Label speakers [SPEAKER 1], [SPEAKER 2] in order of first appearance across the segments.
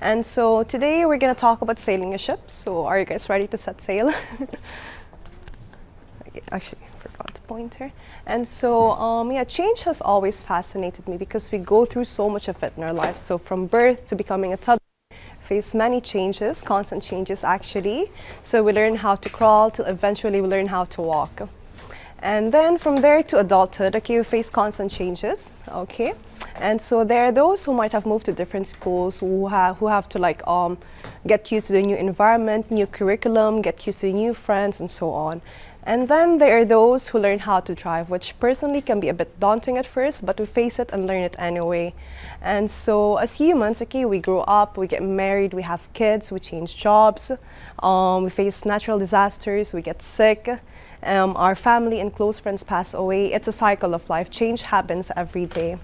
[SPEAKER 1] And so today we're going to talk about sailing a ship. So are you guys ready to set sail? Actually, I forgot the pointer. And so, yeah, change has always fascinated me because we go through so much of it in our lives. So from birth to becoming a toddler, face many changes, constant changes actually. So we learn how to crawl till eventually we learn how to walk. And then from there to adulthood, okay, we face constant changes, okay? And so there are those who might have moved to different schools who have to like get used to the new environment, new curriculum, get used to new friends and so on. And then there are those who learn how to drive, which personally can be a bit daunting at first, but we face it and learn it anyway. And so as humans, okay, we grow up, we get married, we have kids, we change jobs, we face natural disasters, we get sick, our family and close friends pass away. It's a cycle of life. Change happens every day.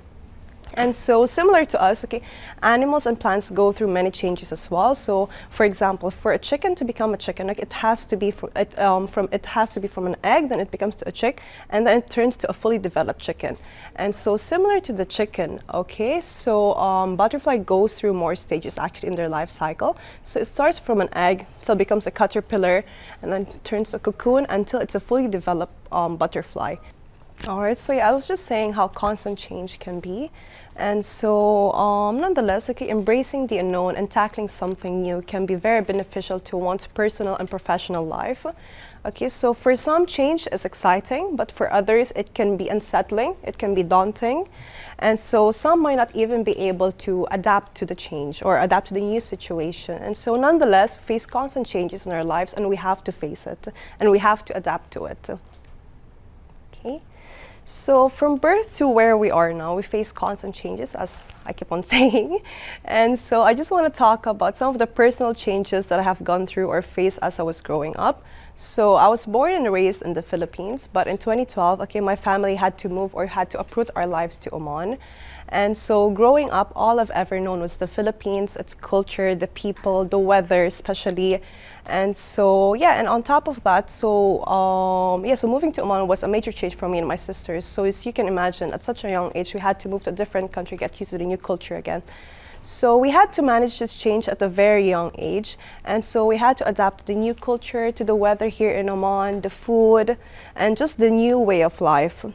[SPEAKER 1] And so similar to us, okay, animals and plants go through many changes as well. So for example, for a chicken to become a chicken, like it has to be from an egg, then it becomes to a chick, and then it turns to a fully developed chicken. And so similar to the chicken, okay, so butterfly goes through more stages actually in their life cycle. So it starts from an egg till it becomes a caterpillar, and then turns to a cocoon until it's a fully developed butterfly. All right, so yeah, I was just saying how constant change can be. And so nonetheless, okay, embracing the unknown and tackling something new can be very beneficial to one's personal and professional life. Okay, so for some, change is exciting, but for others, it can be unsettling, it can be daunting. And so some might not even be able to adapt to the change or adapt to the new situation. And so nonetheless, we face constant changes in our lives and we have to face it and we have to adapt to it. Okay. So from birth to where we are now, we face constant changes, as I keep on saying. And so I just want to talk about some of the personal changes that I have gone through or faced as I was growing up. So I was born and raised in the Philippines, but in 2012, okay, my family had to move or had to uproot our lives to Oman. And so growing up, all I've ever known was the Philippines, its culture, the people, the weather especially. And so, yeah, and on top of that, so moving to Oman was a major change for me and my sisters. So as you can imagine, at such a young age, we had to move to a different country, get used to the new culture again. So we had to manage this change at a very young age. And so we had to adapt to the new culture, to the weather here in Oman, the food, and just the new way of life.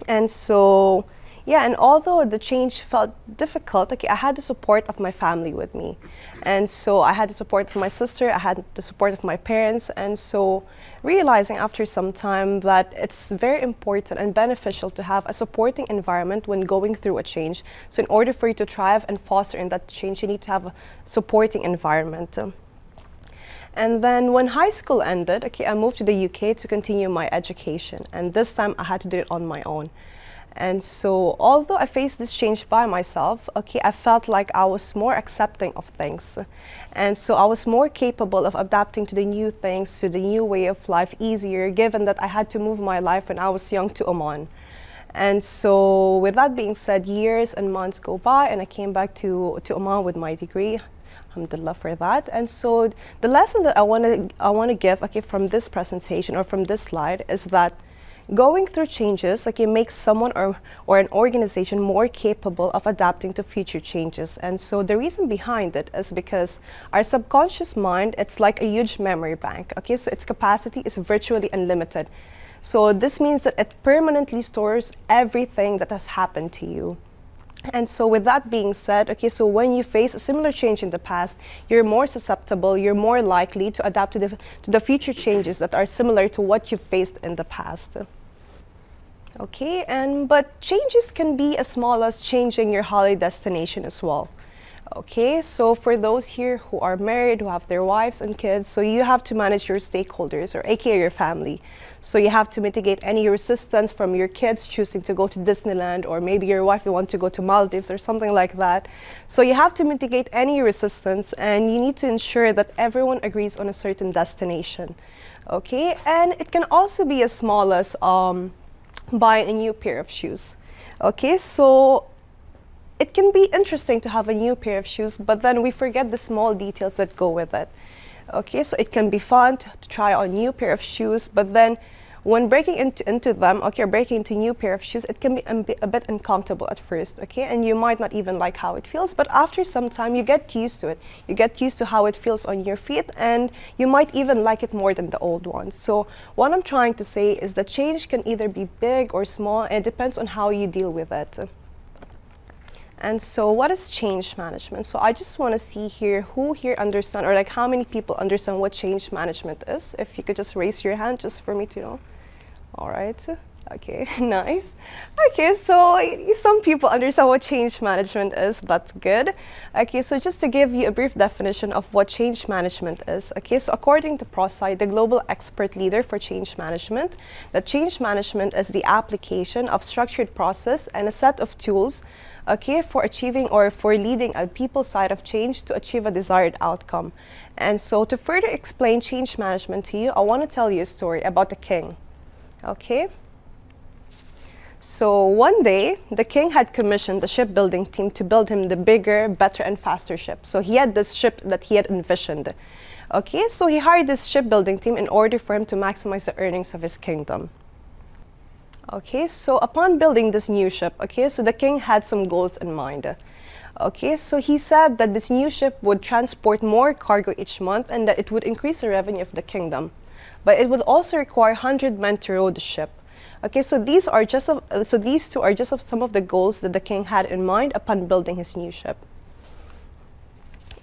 [SPEAKER 1] And so, yeah, and although the change felt difficult, okay, I had the support of my family with me. And so I had the support of my sister, I had the support of my parents, and so realizing after some time that it's very important and beneficial to have a supporting environment when going through a change. So in order for you to thrive and foster in that change, you need to have a supporting environment. And then when high school ended, okay, I moved to the UK to continue my education, and this time I had to do it on my own. And so although I faced this change by myself, okay, I felt like I was more accepting of things. And so I was more capable of adapting to the new things, to the new way of life easier, given that I had to move my life when I was young to Oman. And so with that being said, years and months go by and I came back to Oman with my degree. Alhamdulillah for that. And so the lesson that I want to give, okay, from this presentation or from this slide is that going through changes, okay, makes someone or an organization more capable of adapting to future changes. And so the reason behind it is because our subconscious mind, it's like a huge memory bank, okay? So its capacity is virtually unlimited. So this means that it permanently stores everything that has happened to you. And so with that being said, okay, so when you face a similar change in the past, you're more susceptible, you're more likely to adapt to the future changes that are similar to what you've faced in the past. Okay, but changes can be as small as changing your holiday destination as well. Okay, so for those here who are married, who have their wives and kids, so you have to manage your stakeholders, or aka your family. So you have to mitigate any resistance from your kids choosing to go to Disneyland, or maybe your wife will want to go to Maldives or something like that. So you have to mitigate any resistance, and you need to ensure that everyone agrees on a certain destination. Okay, and it can also be as small as buying a new pair of shoes. Okay, so it can be interesting to have a new pair of shoes, but then we forget the small details that go with it. Okay, so it can be fun to try on a new pair of shoes, but then when breaking into them, okay, or breaking into a new pair of shoes, it can be a bit uncomfortable at first, okay, and you might not even like how it feels, but after some time you get used to it. You get used to how it feels on your feet, and you might even like it more than the old ones. So what I'm trying to say is that change can either be big or small, and it depends on how you deal with it. And so what is change management? So I just want to see here who here understand, or like how many people understand what change management is. If you could just raise your hand just for me to know. All right. Okay, nice. Okay, so some people understand what change management is. That's good. Okay, so just to give you a brief definition of what change management is. Okay, so according to ProSci, the global expert leader for change management, that change management is the application of structured process and a set of tools, okay, for achieving or for leading a people's side of change to achieve a desired outcome. And so to further explain change management to you, I want to tell you a story about a king. Okay. So one day, the king had commissioned the shipbuilding team to build him the bigger, better, and faster ship. So he had this ship that he had envisioned. Okay, so he hired this shipbuilding team in order for him to maximize the earnings of his kingdom. Okay, so upon building this new ship, okay, so the king had some goals in mind. Okay, so he said that this new ship would transport more cargo each month and that it would increase the revenue of the kingdom. But it would also require 100 men to row the ship. Okay, so these two are just some of the goals that the king had in mind upon building his new ship.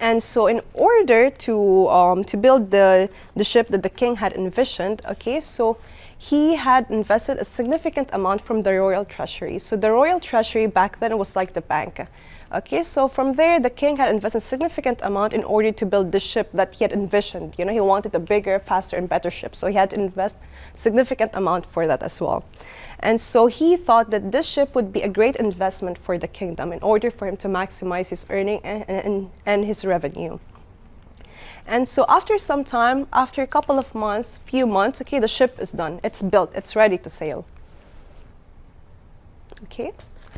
[SPEAKER 1] And so in order to build the ship that the king had envisioned, okay, so he had invested a significant amount from the royal treasury. So the royal treasury back then was like the bank. Okay, so from there, the king had invested a significant amount in order to build the ship that he had envisioned. You know, he wanted a bigger, faster, and better ship. So he had to invest significant amount for that as well. And so he thought that this ship would be a great investment for the kingdom in order for him to maximize his earning and his revenue. And so after some time, after a couple of months, few months, okay, the ship is done. It's built. It's ready to sail. Okay,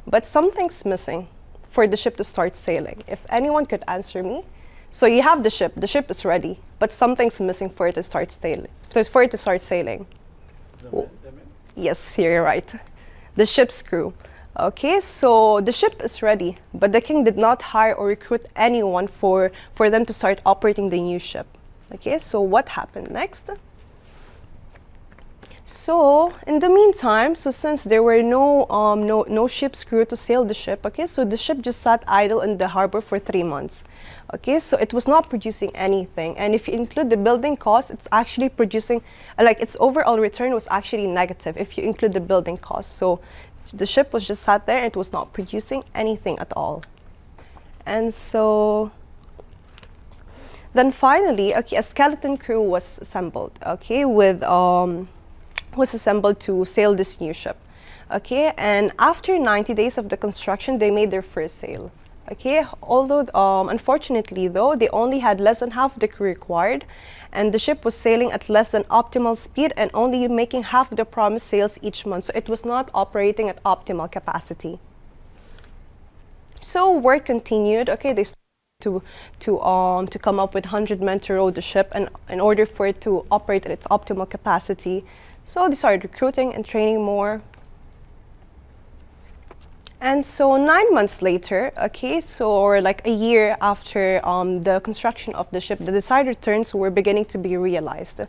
[SPEAKER 1] but something's missing for the ship to start sailing. If anyone could answer me. So you have the ship is ready, but something's missing for it to start sailing. Yes, you're right. The ship's crew. Okay, so the ship is ready, but the king did not hire or recruit anyone for them to start operating the new ship. Okay, so what happened next? So in the meantime, so since there were no ship's crew to sail the ship, okay, so the ship just sat idle in the harbor for 3 months. Okay, so it was not producing anything, and if you include the building cost, it's actually producing, like its overall return was actually negative if you include the building cost. So the ship was just sat there and it was not producing anything at all. And so then finally, okay, a skeleton crew was assembled, okay, was assembled to sail this new ship. Okay, and after 90 days of the construction, they made their first sail. Okay, although unfortunately though, they only had less than half the crew required, and the ship was sailing at less than optimal speed and only making half the promised sails each month. So it was not operating at optimal capacity. So work continued. Okay, they started to come up with 100 men to row the ship, and in order for it to operate at its optimal capacity, so they started recruiting and training more. And so 9 months later, okay, so or like a year after the construction of the ship, the desired returns were beginning to be realized.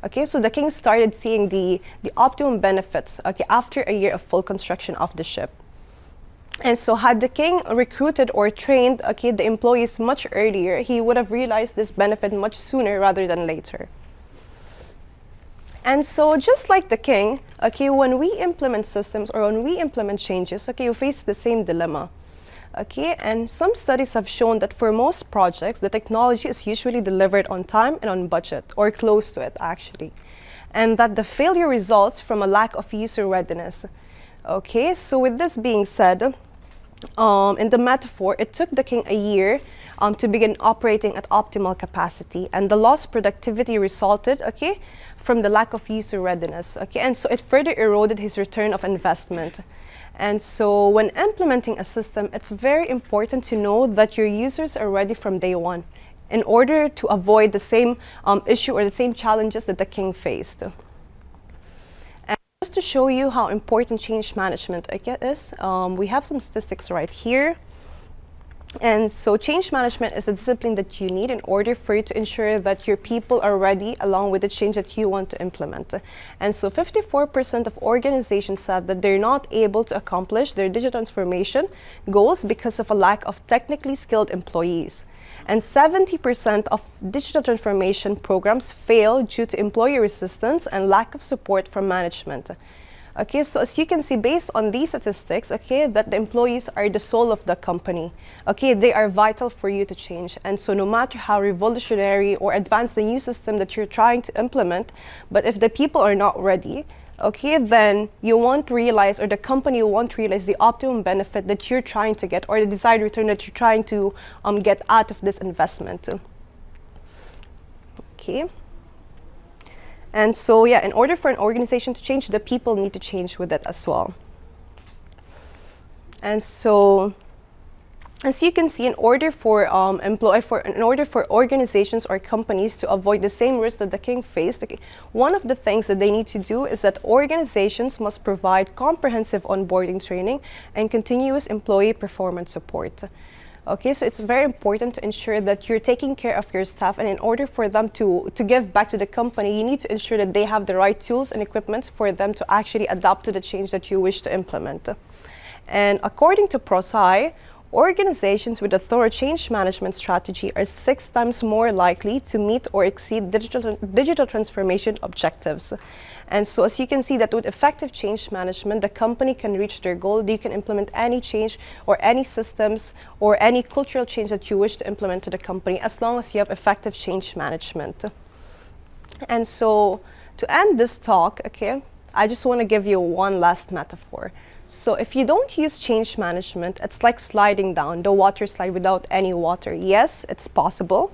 [SPEAKER 1] Okay, so the king started seeing the optimum benefits, okay, after a year of full construction of the ship. And so had the king recruited or trained, okay, the employees much earlier, he would have realized this benefit much sooner rather than later. And so just like the king, okay, when we implement systems or when we implement changes, okay, you face the same dilemma. Okay, and some studies have shown that for most projects, the technology is usually delivered on time and on budget, or close to it actually. And that the failure results from a lack of user readiness. Okay, so with this being said, in the metaphor, it took the king a year to begin operating at optimal capacity, and the lost productivity resulted, okay, from the lack of user readiness, okay, and so it further eroded his return of investment. And so when implementing a system, it's very important to know that your users are ready from day one in order to avoid the same issue or the same challenges that the king faced. Just to show you how important change management is, we have some statistics right here. And so change management is a discipline that you need in order for you to ensure that your people are ready along with the change that you want to implement. And so 54% of organizations said that they're not able to accomplish their digital transformation goals because of a lack of technically skilled employees. And 70% of digital transformation programs fail due to employee resistance and lack of support from management. Okay, so as you can see, based on these statistics, okay, that the employees are the soul of the company. Okay, they are vital for you to change. And so no matter how revolutionary or advanced the new system that you're trying to implement, but if the people are not ready, okay, then you won't realize, or the company won't realize the optimum benefit that you're trying to get, or the desired return that you're trying to get out of this investment. Okay. And so, yeah, in order for an organization to change, the people need to change with it as well. And so, as you can see, in order for organizations or companies to avoid the same risks that the king faced, okay, one of the things that they need to do is that organizations must provide comprehensive onboarding training and continuous employee performance support. Okay, so it's very important to ensure that you're taking care of your staff, and in order for them to give back to the company, you need to ensure that they have the right tools and equipment for them to actually adapt to the change that you wish to implement. And according to ProSci, organizations with a thorough change management strategy are 6 times more likely to meet or exceed digital transformation objectives. And so as you can see that with effective change management, the company can reach their goal. You can implement any change or any systems or any cultural change that you wish to implement to the company, as long as you have effective change management. And so to end this talk, okay, I just want to give you one last metaphor. So if you don't use change management, it's like sliding down the water slide without any water. Yes, it's possible.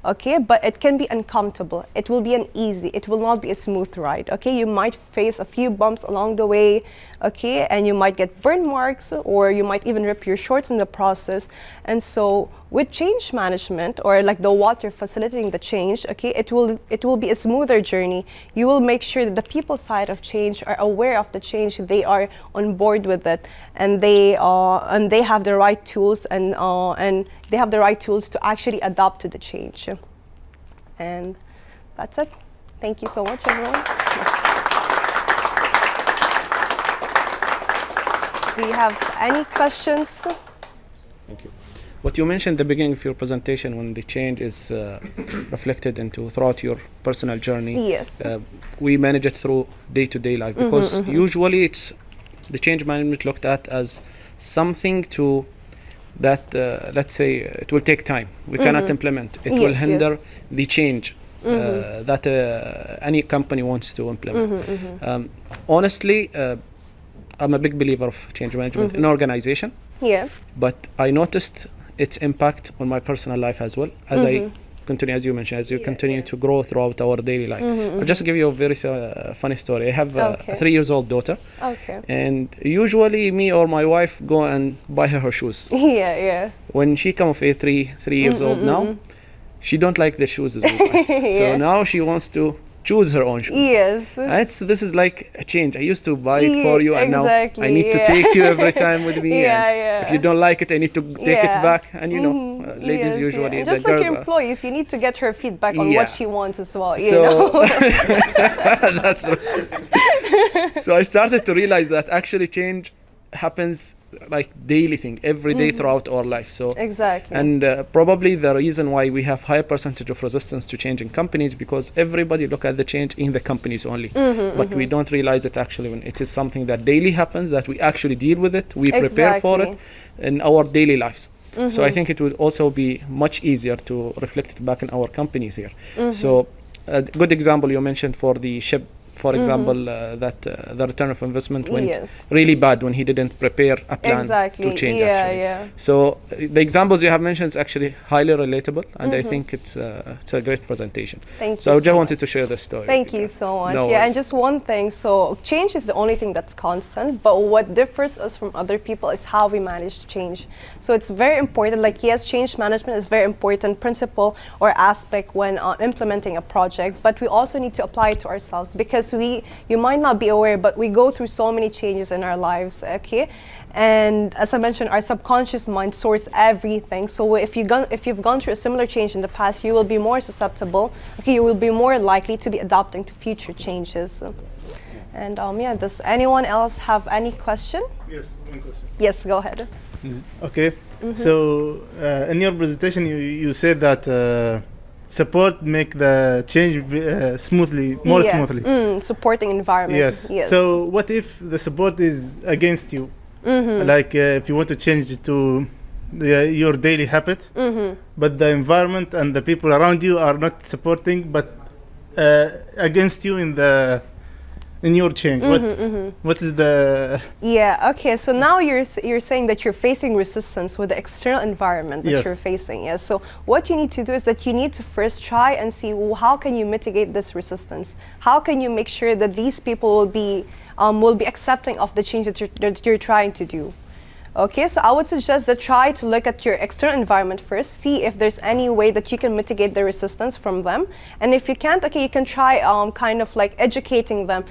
[SPEAKER 1] Okay, but it can be uncomfortable. It will be uneasy. It will not be a smooth ride. Okay, you might face a few bumps along the way. Okay, and you might get burn marks, or you might even rip your shorts in the process. And so with change management, or like the water facilitating the change, okay, it will be a smoother journey. You will make sure that the people side of change are aware of the change. They are on board with it, and they have the right tools, and they have the right tools to actually adapt to the change. And that's it. Thank you so much, everyone. Do you have any questions?
[SPEAKER 2] Thank you. What you mentioned at the beginning of your presentation, when the change is reflected into throughout your personal journey,
[SPEAKER 1] yes,
[SPEAKER 2] we manage it through day-to-day life, because usually it's the change management looked at as something to that let's say it will take time. We cannot implement. It will hinder the change that any company wants to implement. Honestly, I'm a big believer of change management in organization.
[SPEAKER 1] Yeah.
[SPEAKER 2] But I noticed its impact on my personal life as well, as I continue, as you mentioned, as you continue to grow throughout our daily life. I'll just give you a very funny story. I have a 3-year-old daughter. Okay. And usually me or my wife go and buy her shoes.
[SPEAKER 1] Yeah, yeah.
[SPEAKER 2] When she come of age, 3 years old now, she don't like the shoes as well. So now she wants to choose her own shoes.
[SPEAKER 1] Yes.
[SPEAKER 2] This is like a change. I used to buy it for you, and now I need to take you every time with me. If you don't like it, I need to take it back. And you know, ladies usually,
[SPEAKER 1] and just like your employees, you need to get her feedback on what she wants as well. You
[SPEAKER 2] so
[SPEAKER 1] know?
[SPEAKER 2] That's so I started to realize that actually change happens like daily thing every day throughout our life. So
[SPEAKER 1] exactly.
[SPEAKER 2] And probably the reason why we have higher percentage of resistance to change in companies, because everybody look at the change in the companies only, but we don't realize it actually when it is something that daily happens, that we actually deal with it, we prepare for it in our daily lives. So I think it would also be much easier to reflect it back in our companies here. So a good example you mentioned for the ship, for example, that the return of investment went really bad when he didn't prepare a plan to change. Actually. So the examples you have mentioned is actually highly relatable, and I think it's a great presentation.
[SPEAKER 1] Thank you.
[SPEAKER 2] So I just wanted to share this story.
[SPEAKER 1] Thank you so much. And just one thing. So change is the only thing that's constant, but what differs us from other people is how we manage change. So it's very important. Like, yes, change management is very important principle or aspect when implementing a project, but we also need to apply it to ourselves, because because you might not be aware, but we go through so many changes in our lives, okay? And as I mentioned, our subconscious mind stores everything. So if you've gone through a similar change in the past, you will be more susceptible. Okay, you will be more likely to be adapting to future changes. And yeah, does anyone else have any question?
[SPEAKER 3] Yes, one question.
[SPEAKER 1] Yes, go ahead.
[SPEAKER 3] Okay. So in your presentation, you said that support make the change smoothly, more smoothly.
[SPEAKER 1] Supporting environment.
[SPEAKER 3] Yes. So what if the support is against you? Like if you want to change it to your daily habit, but the environment and the people around you are not supporting, but against you in your change. What is the...
[SPEAKER 1] Yeah, okay, so now you're saying that you're facing resistance with the external environment that you're facing. Yeah, so what you need to do is that you need to first try and see, well, how can you mitigate this resistance? How can you make sure that these people will be accepting of the change that you're trying to do? Okay, so I would suggest that try to look at your external environment first, see if there's any way that you can mitigate the resistance from them. And if you can't, okay, you can try kind of like educating them,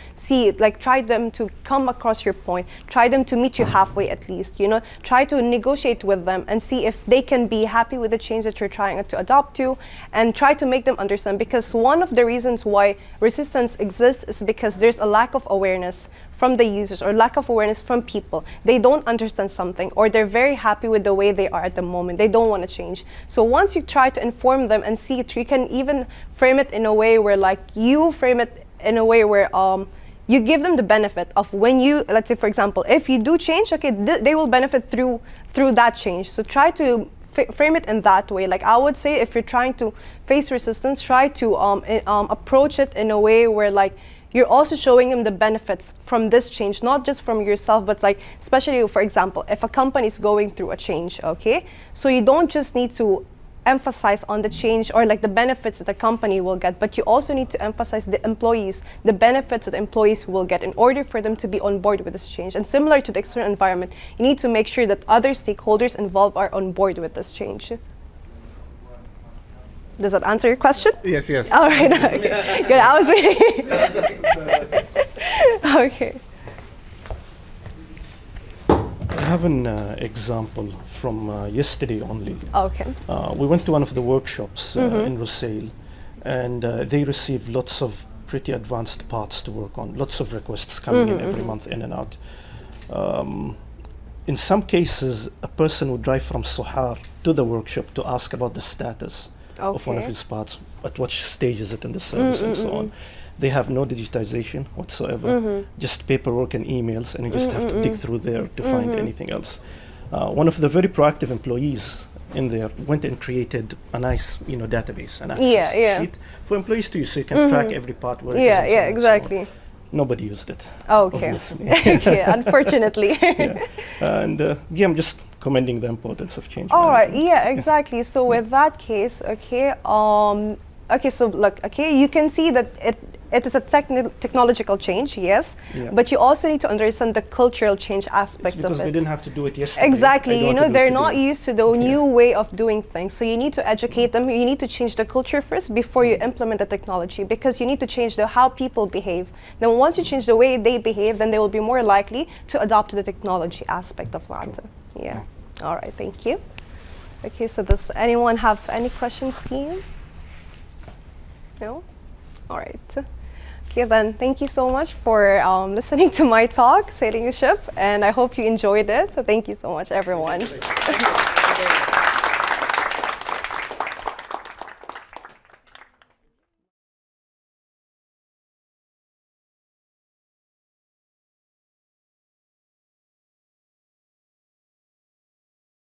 [SPEAKER 1] try them to come across your point, try them to meet you halfway at least, you know, try to negotiate with them and see if they can be happy with the change that you're trying to adopt to, and try to make them understand, because one of the reasons why resistance exists is because there's a lack of awareness from the users or lack of awareness from people. They don't understand something, or they're very happy with the way they are at the moment. They don't want to change. So once you try to inform them and see it, you can even frame it in a way where you give them the benefit of when you, let's say for example, if you do change, okay, they will benefit through that change. So try to frame it in that way. Like I would say, if you're trying to face resistance, try to approach it in a way where like you're also showing them the benefits from this change, not just from yourself, but like, especially for example, if a company is going through a change, okay? So you don't just need to emphasize on the change or like the benefits that the company will get, but you also need to emphasize the employees, the benefits that the employees will get in order for them to be on board with this change. And similar to the external environment, you need to make sure that other stakeholders involved are on board with this change. Does that answer your question?
[SPEAKER 3] Yes, yes.
[SPEAKER 1] All right, okay. Good, I was waiting. Okay.
[SPEAKER 4] I have an example from yesterday only.
[SPEAKER 1] Okay.
[SPEAKER 4] We went to one of the workshops in Rihal, and they received lots of pretty advanced parts to work on, lots of requests coming in every month, in and out. In some cases, a person would drive from Sohar to the workshop to ask about the status of one of his parts, at what stage is it in the service, and so on. They have no digitization whatsoever, just paperwork and emails, and you just have to dig through there to find anything else. One of the very proactive employees in there went and created a nice, database, an access sheet for employees to use, so you can track every part where it is.
[SPEAKER 1] Yeah, exactly.
[SPEAKER 4] So nobody used it.
[SPEAKER 1] Okay. Okay, unfortunately.
[SPEAKER 4] And I'm just commending the importance of change.
[SPEAKER 1] All right. Yeah, exactly. So with that case, okay, so look, okay, you can see that it is a technological change, yes, but you also need to understand the cultural change aspect of it.
[SPEAKER 4] Because they didn't have to do it yesterday.
[SPEAKER 1] Exactly, they're not used to the new way of doing things. So you need to educate them. You need to change the culture first before you implement the technology, because you need to change how people behave. Then once you change the way they behave, then they will be more likely to adopt the technology aspect of that. Yeah. All right, thank you. Okay, so does anyone have any questions, team? No? All right. Okay, then thank you so much for listening to my talk, Sailing a Ship, and I hope you enjoyed it. So thank you so much, everyone.